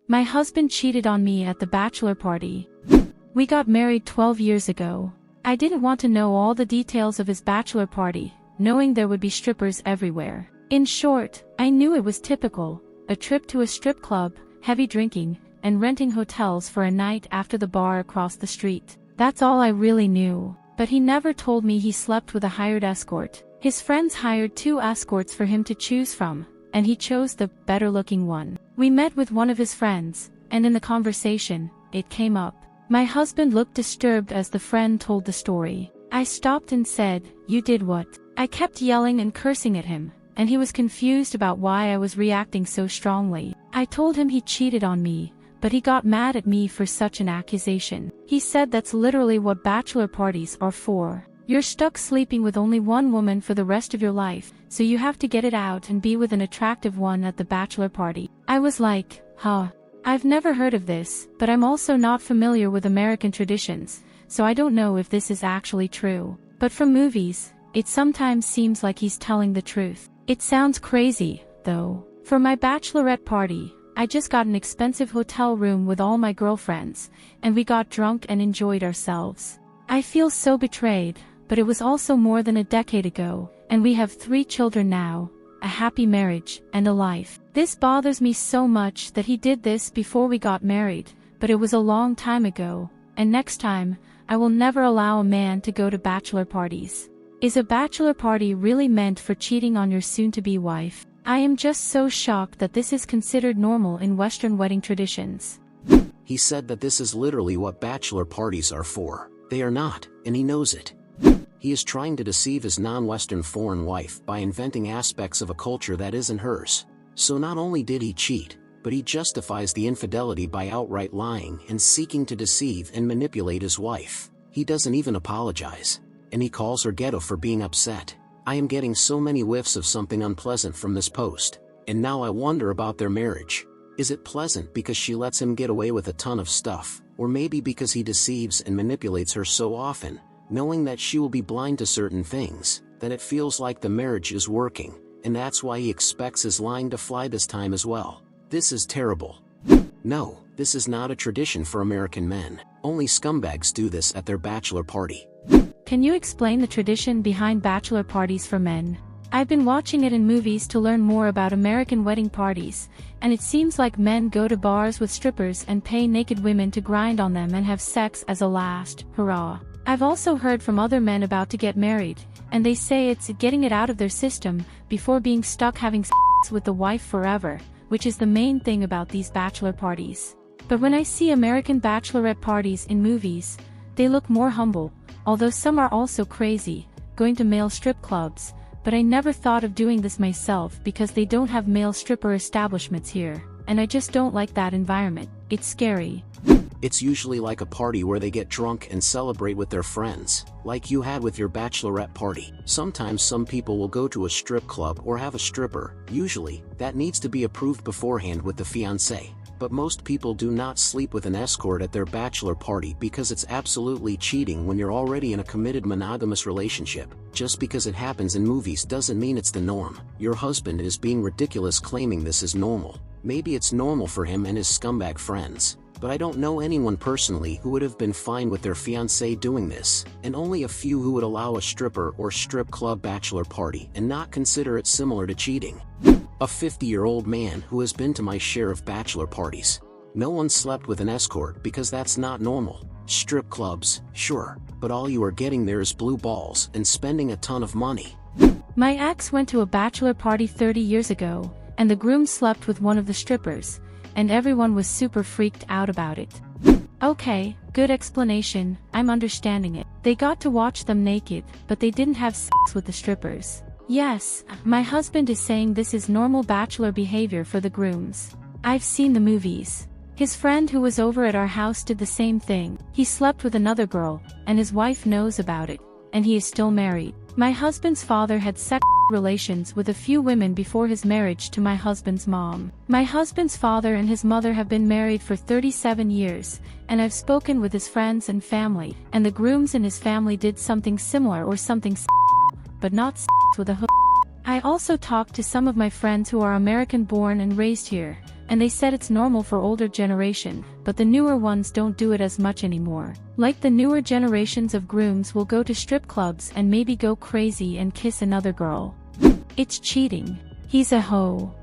My husband cheated on me at the bachelor party. We got married 12 years ago. I didn't want to know all the details of his bachelor party, knowing there would be strippers everywhere. In short, I knew it was typical, a trip to a strip club, heavy drinking, and renting hotels for a night after the bar across the street. That's all I really knew. But he never told me he slept with a hired escort. His friends hired 2 escorts for him to choose from, and he chose the better-looking one. We met with one of his friends, and in the conversation, it came up. My husband looked disturbed as the friend told the story. I stopped and said, "You did what?" I kept yelling and cursing at him, and he was confused about why I was reacting so strongly. I told him he cheated on me, but he got mad at me for such an accusation. He said that's literally what bachelor parties are for. You're stuck sleeping with only one woman for the rest of your life, so you have to get it out and be with an attractive one at the bachelor party. I was like, huh. I've never heard of this, but I'm also not familiar with American traditions, so I don't know if this is actually true. But from movies, it sometimes seems like he's telling the truth. It sounds crazy, though. For my bachelorette party, I just got an expensive hotel room with all my girlfriends, and we got drunk and enjoyed ourselves. I feel so betrayed, but it was also more than a decade ago, and we have 3 children now, a happy marriage, and a life. This bothers me so much that he did this before we got married, but it was a long time ago, and next time, I will never allow a man to go to bachelor parties. Is a bachelor party really meant for cheating on your soon-to-be wife? I am just so shocked that this is considered normal in Western wedding traditions. He said that this is literally what bachelor parties are for. They are not, and he knows it. He is trying to deceive his non-Western foreign wife by inventing aspects of a culture that isn't hers. So not only did he cheat, but he justifies the infidelity by outright lying and seeking to deceive and manipulate his wife. He doesn't even apologize, and he calls her ghetto for being upset. I am getting so many whiffs of something unpleasant from this post, and now I wonder about their marriage. Is it pleasant because she lets him get away with a ton of stuff, or maybe because he deceives and manipulates her so often, knowing that she will be blind to certain things, that it feels like the marriage is working, and that's why he expects his lying to fly this time as well. This is terrible. No, this is not a tradition for American men. Only scumbags do this at their bachelor party. Can you explain the tradition behind bachelor parties for men? I've been watching it in movies to learn more about American wedding parties, and it seems like men go to bars with strippers and pay naked women to grind on them and have sex as a last hurrah. I've also heard from other men about to get married, and they say it's getting it out of their system before being stuck having sex with the wife forever, which is the main thing about these bachelor parties. But when I see American bachelorette parties in movies, they look more humble, although some are also crazy, going to male strip clubs, but I never thought of doing this myself because they don't have male stripper establishments here, and I just don't like that environment. It's scary. It's usually like a party where they get drunk and celebrate with their friends, like you had with your bachelorette party. Sometimes some people will go to a strip club or have a stripper. Usually, that needs to be approved beforehand with the fiancé. But most people do not sleep with an escort at their bachelor party because it's absolutely cheating when you're already in a committed monogamous relationship. Just because it happens in movies doesn't mean it's the norm. Your husband is being ridiculous claiming this is normal. Maybe it's normal for him and his scumbag friends, but I don't know anyone personally who would have been fine with their fiancé doing this, and only a few who would allow a stripper or strip club bachelor party and not consider it similar to cheating. A 50-year-old man who has been to my share of bachelor parties. No one slept with an escort because that's not normal. Strip clubs, sure, but all you are getting there is blue balls and spending a ton of money. My ex went to a bachelor party 30 years ago, and the groom slept with one of the strippers, and everyone was super freaked out about it. Okay, good explanation, I'm understanding it. They got to watch them naked, but they didn't have sex with the strippers. Yes, my husband is saying this is normal bachelor behavior for the grooms. I've seen the movies. His friend who was over at our house did the same thing. He slept with another girl, and his wife knows about it, and he is still married. My husband's father had sexual relations with a few women before his marriage to my husband's mom. My husband's father and his mother have been married for 37 years, and I've spoken with his friends and family, and the grooms in his family did something similar or something but not with a hook. I also talked to some of my friends who are American born and raised here, and they said it's normal for older generation, but the newer ones don't do it as much anymore. Like the newer generations of grooms will go to strip clubs and maybe go crazy and kiss another girl. It's cheating. He's a hoe.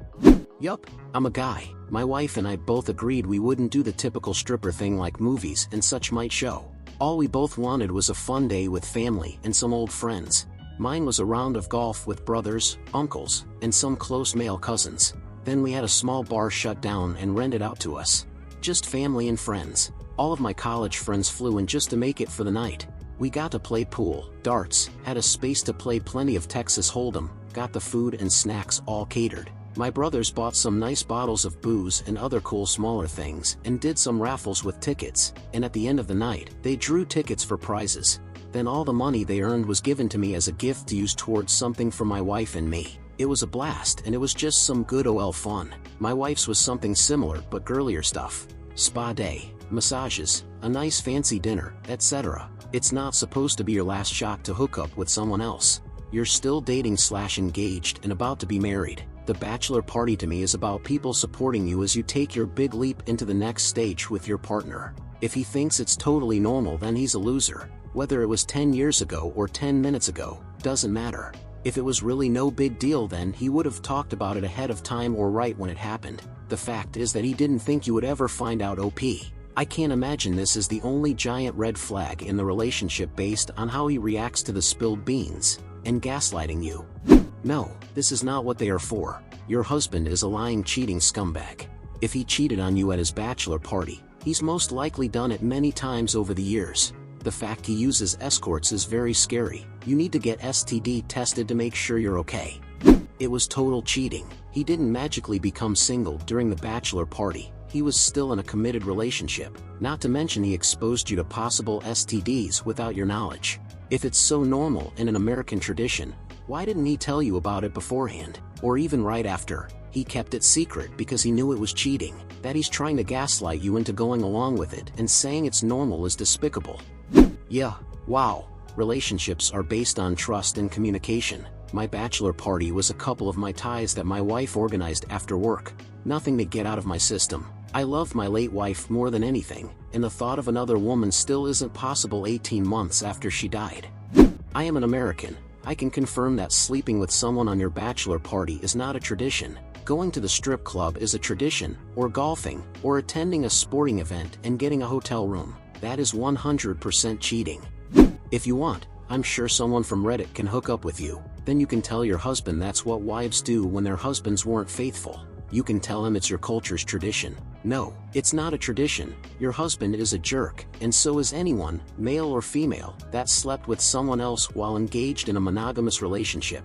Yup, I'm a guy. My wife and I both agreed we wouldn't do the typical stripper thing like movies and such might show. All we both wanted was a fun day with family and some old friends. Mine was a round of golf with brothers, uncles, and some close male cousins. Then we had a small bar shut down and rented out to us. Just family and friends. All of my college friends flew in just to make it for the night. We got to play pool, darts, had a space to play plenty of Texas Hold'em, got the food and snacks all catered. My brothers bought some nice bottles of booze and other cool smaller things and did some raffles with tickets, and at the end of the night, they drew tickets for prizes. Then all the money they earned was given to me as a gift to use towards something for my wife and me. It was a blast and it was just some good OL fun. My wife's was something similar but girlier stuff. Spa day, massages, a nice fancy dinner, etc. It's not supposed to be your last shot to hook up with someone else. You're still dating/engaged and about to be married. The bachelor party to me is about people supporting you as you take your big leap into the next stage with your partner. If he thinks it's totally normal, then he's a loser. Whether it was 10 years ago or 10 minutes ago, doesn't matter. If it was really no big deal, then he would have talked about it ahead of time or right when it happened. The fact is that he didn't think you would ever find out. I can't imagine this is the only giant red flag in the relationship based on how he reacts to the spilled beans and gaslighting you. No, this is not what they are for. Your husband is a lying, cheating scumbag. If he cheated on you at his bachelor party, he's most likely done it many times over the years. The fact he uses escorts is very scary. You need to get STD tested to make sure you're okay. It was total cheating. He didn't magically become single during the bachelor party. He was still in a committed relationship. Not to mention he exposed you to possible STDs without your knowledge. If it's so normal in an American tradition, why didn't he tell you about it beforehand, or even right after? He kept it secret because he knew it was cheating. That he's trying to gaslight you into going along with it and saying it's normal is despicable. Yeah, wow. Relationships are based on trust and communication. My bachelor party was a couple of my ties that my wife organized after work. Nothing to get out of my system. I loved my late wife more than anything, and the thought of another woman still isn't possible 18 months after she died. I am an American. I can confirm that sleeping with someone on your bachelor party is not a tradition. Going to the strip club is a tradition, or golfing, or attending a sporting event and getting a hotel room. That is 100% cheating. If you want, I'm sure someone from Reddit can hook up with you. Then you can tell your husband that's what wives do when their husbands weren't faithful. You can tell him it's your culture's tradition. No, it's not a tradition. Your husband is a jerk, and so is anyone, male or female, that slept with someone else while engaged in a monogamous relationship.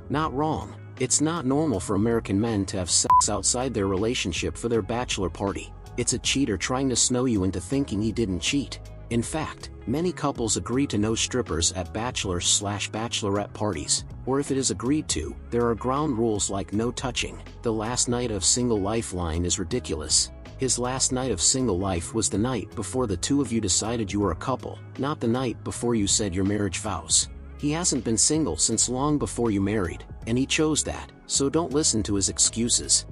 Not wrong. It's not normal for American men to have sex outside their relationship for their bachelor party. It's a cheater trying to snow you into thinking he didn't cheat. In fact, many couples agree to no strippers at bachelor/bachelorette parties, or if it is agreed to, there are ground rules like no touching. The last night of single life line is ridiculous. His last night of single life was the night before the two of you decided you were a couple, not the night before you said your marriage vows. He hasn't been single since long before you married, and he chose that, so don't listen to his excuses.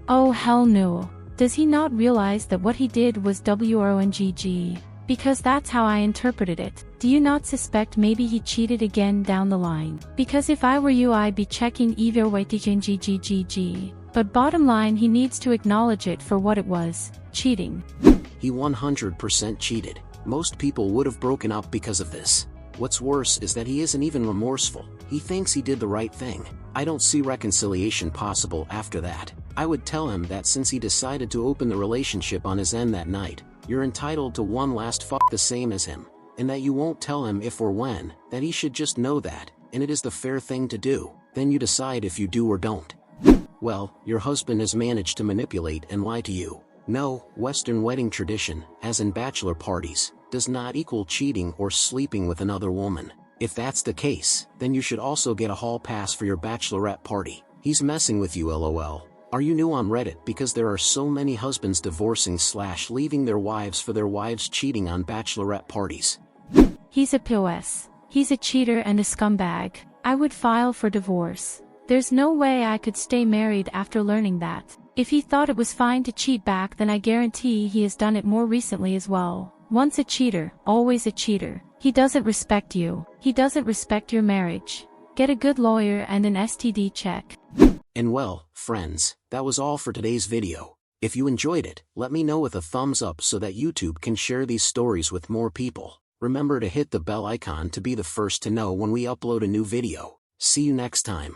Oh hell no. Does he not realize that what he did was wrong? Because that's how I interpreted it. Do you not suspect maybe he cheated again down the line? Because if I were you, I'd be checking GGGGG. But bottom line, he needs to acknowledge it for what it was, cheating. He 100% cheated. Most people would have broken up because of this. What's worse is that he isn't even remorseful. He thinks he did the right thing. I don't see reconciliation possible after that. I would tell him that since he decided to open the relationship on his end that night, you're entitled to one last fuck the same as him, and that you won't tell him if or when, that he should just know that, and it is the fair thing to do. Then you decide if you do or don't. Well, your husband has managed to manipulate and lie to you. No, Western wedding tradition, as in bachelor parties, does not equal cheating or sleeping with another woman. If that's the case, then you should also get a hall pass for your bachelorette party. He's messing with you, lol. Are you new on Reddit? Because there are so many husbands divorcing/leaving their wives for their wives cheating on bachelorette parties. He's a POS. He's a cheater and a scumbag. I would file for divorce. There's no way I could stay married after learning that. If he thought it was fine to cheat back, then I guarantee he has done it more recently as well. Once a cheater, always a cheater. He doesn't respect you. He doesn't respect your marriage. Get a good lawyer and an STD check. And well, friends, that was all for today's video. If you enjoyed it, let me know with a thumbs up so that YouTube can share these stories with more people. Remember to hit the bell icon to be the first to know when we upload a new video. See you next time.